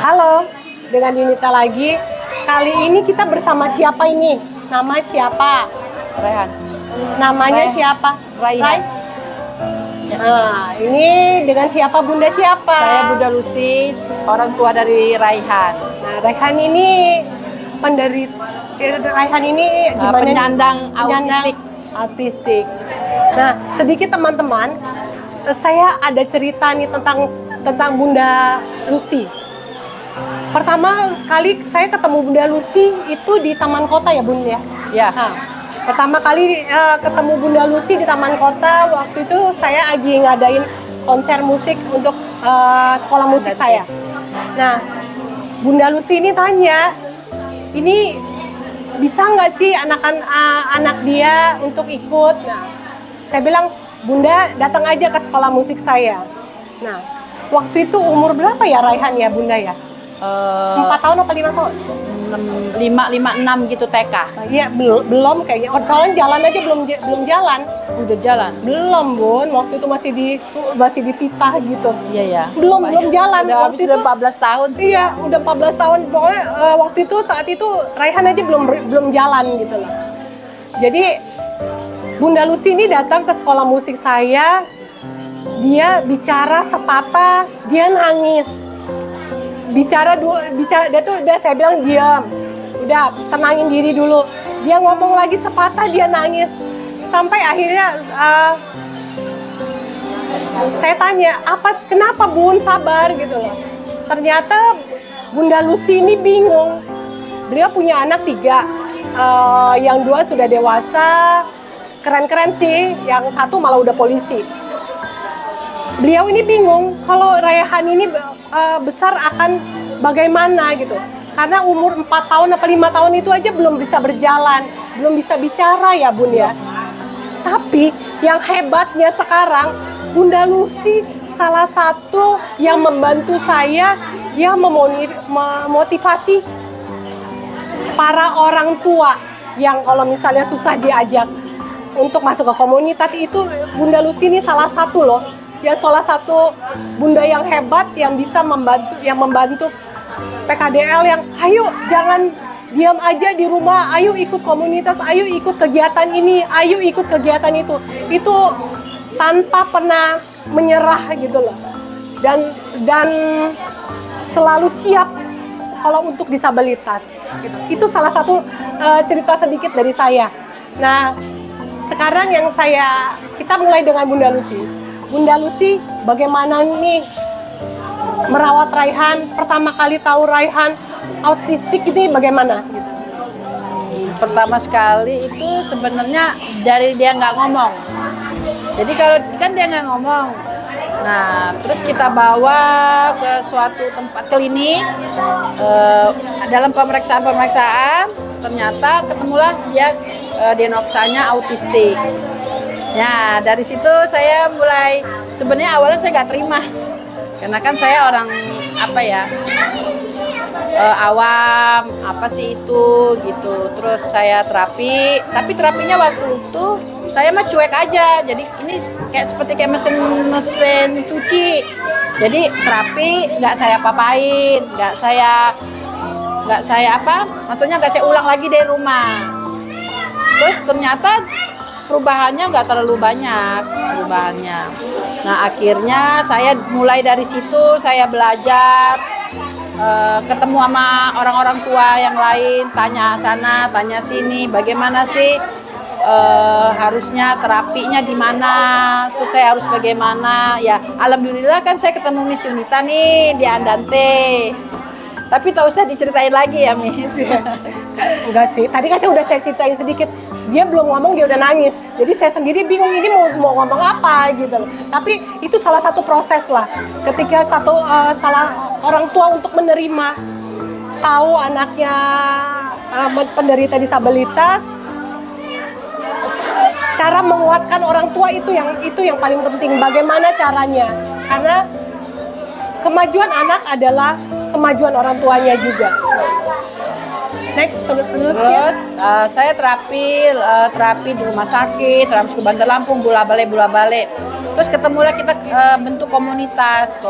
Halo, dengan Yunita lagi. Kali ini kita bersama siapa ini? Nama siapa? Raihan. Namanya siapa? Raihan. Ya. Nah, ini dengan siapa? Bunda siapa? Saya Bunda Lucy, orang tua dari Raihan. Nah, Raihan ini Raihan ini gimana? Penyandang autistik. Nah, sedikit teman-teman, saya ada cerita nih tentang Bunda Lucy. Pertama sekali saya ketemu Bunda Lucy itu di Taman Kota ya, Bun ya? Ya. Nah, pertama kali ketemu Bunda Lucy di Taman Kota, waktu itu saya lagi ngadain konser musik untuk sekolah musik saya. Nah, Bunda Lucy ini tanya, ini bisa nggak sih anak dia untuk ikut? Nah, saya bilang, Bunda datang aja ke sekolah musik saya. Nah, waktu itu umur berapa ya Raihan ya Bunda ya? 4 tahun atau 5 tahun? 5, 6 gitu TK. Iya, belum kayaknya. Soalnya jalan aja belum jalan. Udah jalan? Belum, Bun. Waktu itu masih dititah gitu. Iya ya. Belum jalan. Udah habis udah 14 tahun sih. Iya, udah 14 tahun. Pokoknya waktu itu saat itu Raihan aja belum jalan gitu loh. Jadi Bunda Lucy ini datang ke sekolah musik saya. Dia bicara sepatah, dia nangis. Bicara dia tuh udah saya bilang diam, udah tenangin diri dulu. Dia ngomong lagi sepatah, dia nangis sampai akhirnya saya tanya kenapa Bun sabar gitu loh. Ternyata Bunda Lucy ini bingung. Beliau punya anak 3, yang 2 sudah dewasa, keren-keren sih, yang 1 malah udah polisi. Beliau ini bingung kalau Raihan ini besar akan bagaimana gitu. Karena umur 4 tahun atau 5 tahun itu aja belum bisa berjalan, belum bisa bicara ya Bun ya. Tapi yang hebatnya sekarang, Bunda Lucy salah satu yang membantu saya, yang memotivasi para orang tua yang kalau misalnya susah diajak untuk masuk ke komunitas itu. Bunda Lucy ini salah satu loh. Ya, salah satu bunda yang hebat yang bisa membantu PKDL yang ayo jangan diam aja di rumah, ayo ikut komunitas, ayo ikut kegiatan ini, ayo ikut kegiatan itu tanpa pernah menyerah gitu loh, dan selalu siap kalau untuk disabilitas gitu. Itu salah satu cerita sedikit dari saya. Nah, sekarang kita mulai dengan Bunda Lucy. Bunda Lucy, bagaimana nih merawat Raihan? Pertama kali tahu Raihan autistik ini bagaimana? Gitu. Pertama sekali itu sebenarnya dari dia nggak ngomong. Jadi kalau kan dia nggak ngomong, nah terus kita bawa ke suatu tempat klinik, dalam pemeriksaan ternyata ketemulah dia diagnosanya autistik. Ya, dari situ saya mulai, sebenarnya awalnya saya nggak terima. Karena kan saya orang, awam, apa sih itu, gitu. Terus saya terapi, tapi terapinya waktu itu, saya mah cuek aja. Jadi ini kayak mesin cuci. Jadi terapi nggak saya papain, nggak saya maksudnya nggak saya ulang lagi dari rumah. Terus ternyata perubahannya nggak terlalu banyak perubahannya. Nah, akhirnya saya mulai dari situ, saya belajar, ketemu sama orang-orang tua yang lain, tanya sana, tanya sini, bagaimana sih harusnya terapinya di mana, terus saya harus bagaimana. Ya, alhamdulillah kan saya ketemu Miss Yunita nih di Andante. Tapi tak usah diceritain lagi ya, Miss. Enggak sih, tadi kan saya ceritain sedikit. Dia belum ngomong, dia udah nangis. Jadi saya sendiri bingung ini mau ngomong apa gitu loh. Tapi itu salah satu proses lah. Ketika salah orang tua untuk menerima, tahu anaknya penderita disabilitas, cara menguatkan orang tua itu yang paling penting. Bagaimana caranya? Karena kemajuan anak adalah kemajuan orang tuanya juga. Next, terus saya terapi di rumah sakit, terapi ke Bandar Lampung, bola balik. Terus ketemulah kita bentuk komunitas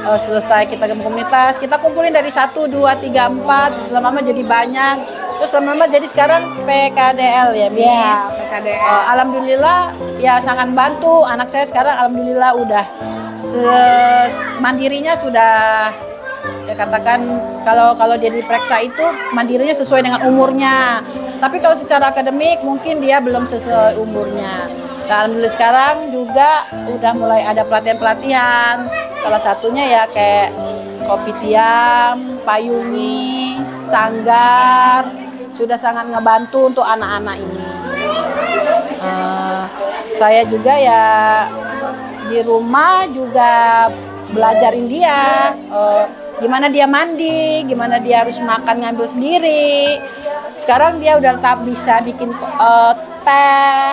selesai kita gabung komunitas, kita kumpulin dari 1, 2, 3, 4, lama-lama jadi banyak. Terus lama-lama jadi sekarang PKDL ya, Miss. Ya, PKDL. Alhamdulillah ya sangat bantu. Anak saya sekarang alhamdulillah udah mandirinya sudah, ya katakan kalau dia diperiksa itu mandirinya sesuai dengan umurnya. Tapi kalau secara akademik mungkin dia belum sesuai umurnya. Nah, alhamdulillah sekarang juga udah mulai ada pelatihan-pelatihan. Salah satunya ya kayak kopi tiam, payungi, sanggar, sudah sangat ngebantu untuk anak-anak ini. Saya juga ya di rumah juga belajarin dia gimana dia mandi, gimana dia harus makan ngambil sendiri. Sekarang dia udah tak bisa bikin teh.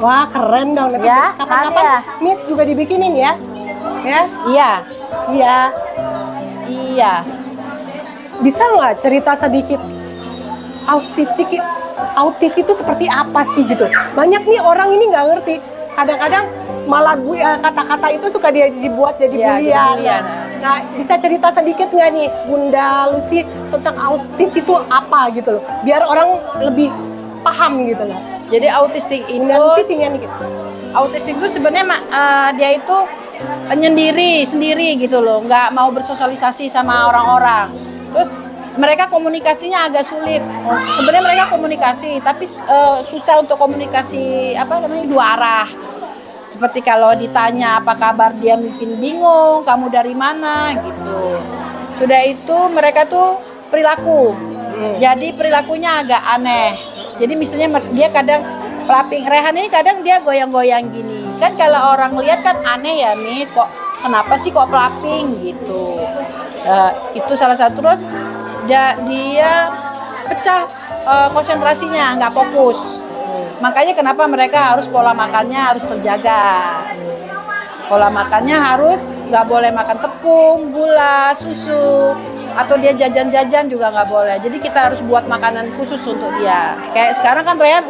Wah, keren dong. Ya, Kapan-kapan ya. Miss juga dibikinin ya? Ya? Iya, Iya. iya. Bisa nggak cerita sedikit autis itu seperti apa sih gitu? Banyak nih orang ini nggak ngerti. Kadang-kadang malah kata-kata itu suka dia dibuat jadi Iya, jadi bulian. bulian. Nah, bisa cerita sedikit nggak nih Bunda Lucy tentang autis itu apa gitu loh? Biar orang lebih paham gitu loh. Jadi autistik Bunda itu, Lucy sini nih. autistik itu sebenarnya dia itu sendiri gitu loh, nggak mau bersosialisasi sama orang-orang. Terus mereka komunikasinya agak sulit. Sebenarnya mereka komunikasi, tapi susah untuk komunikasi dua arah. Seperti kalau ditanya apa kabar dia mungkin bingung, kamu dari mana gitu. Sudah itu mereka tuh perilaku. Jadi perilakunya agak aneh. Jadi misalnya dia kadang pelaping, Rehan ini kadang dia goyang-goyang gini. Kan kalau orang lihat kan aneh ya, Miss, kok kenapa sih kok pelaping gitu. Itu salah satu. Terus dia pecah konsentrasinya, nggak fokus. Makanya kenapa mereka harus pola makannya harus terjaga. Pola makannya harus nggak boleh makan tepung, gula, susu, atau dia jajan-jajan juga nggak boleh. Jadi kita harus buat makanan khusus untuk dia. Kayak sekarang kan Rehan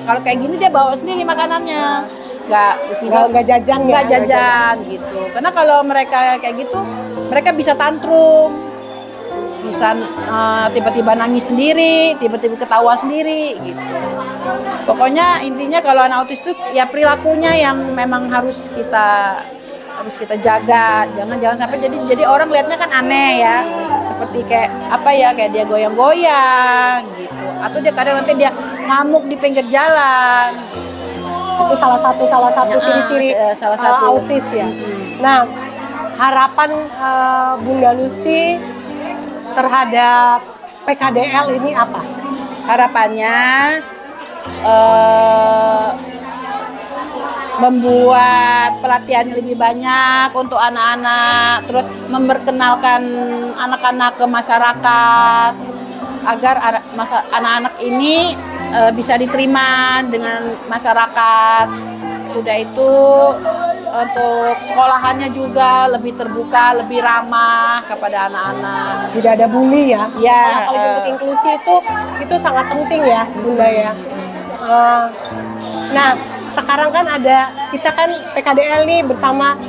kalau kayak gini dia bawa sendiri makanannya, nggak jajan gitu. Karena kalau mereka kayak gitu, mereka bisa tantrum, bisa tiba-tiba nangis sendiri, tiba-tiba ketawa sendiri gitu. Pokoknya intinya kalau anak autis itu ya perilakunya yang memang harus kita jaga. Jangan sampai jadi orang lihatnya kan aneh ya. Seperti kayak kayak dia goyang-goyang gitu. Atau dia kadang nanti dia ngamuk di pinggir jalan. Itu salah satu ciri-ciri autis ya. Nah, harapan Bunda Lucy terhadap PKDL ini apa? Harapannya membuat pelatihan lebih banyak untuk anak-anak, terus memperkenalkan anak-anak ke masyarakat agar anak-anak ini bisa diterima dengan masyarakat. Sudah itu untuk sekolahannya juga lebih terbuka, lebih ramah kepada anak-anak. Tidak ada bully ya? Ya. Kalau untuk inklusi itu sangat penting ya, Bunda ya. Nah, sekarang kan kita kan PKDL nih bersama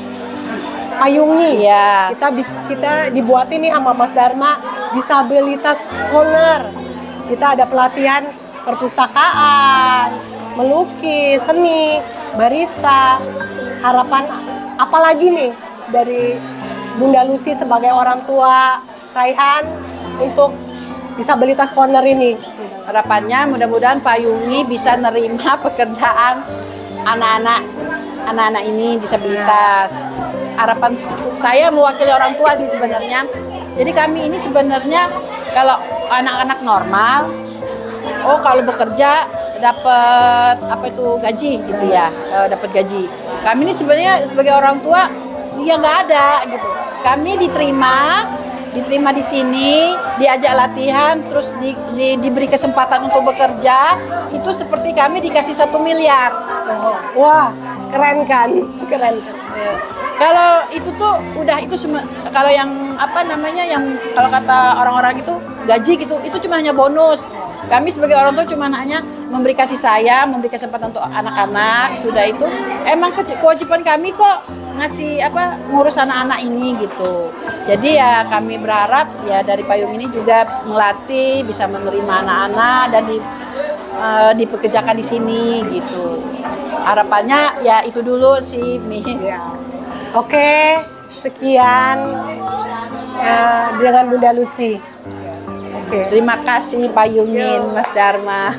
Payungi. Ya. Kita dibuatin nih sama Mas Dharma disabilitas corner. Kita ada pelatihan perpustakaan, melukis, seni, barista. Harapan apa lagi nih dari Bunda Lucy sebagai orang tua Raihan untuk disabilitas corner ini? Harapannya mudah-mudahan Payungi bisa nerima pekerjaan anak-anak ini disabilitas. Harapan saya mewakili orang tua sih sebenarnya. Jadi kami ini sebenarnya kalau anak-anak normal, kalau bekerja dapat gaji gitu ya, dapat gaji. Kami ini sebenarnya sebagai orang tua ya nggak ada gitu. Kami diterima di sini, diajak latihan, terus diberi kesempatan untuk bekerja. Itu seperti kami dikasih 1 miliar. Wah, keren kan? Keren. Kalau itu tuh udah itu kalau yang yang kalau kata orang-orang itu gaji gitu, itu cuma hanya bonus. Kami sebagai orang tua cuma hanya memberi kasih sayang, memberi kesempatan untuk anak-anak. Sudah itu emang kewajiban kami kok ngasih apa ngurus anak-anak ini gitu. Jadi ya kami berharap ya dari payung ini juga melatih bisa menerima anak-anak dan dipekerjakan di sini gitu. Harapannya ya itu dulu sih, Miss. Ya. Oke, sekian dengan Bunda Lucy. Oke. Terima kasih payungin Mas Dharma.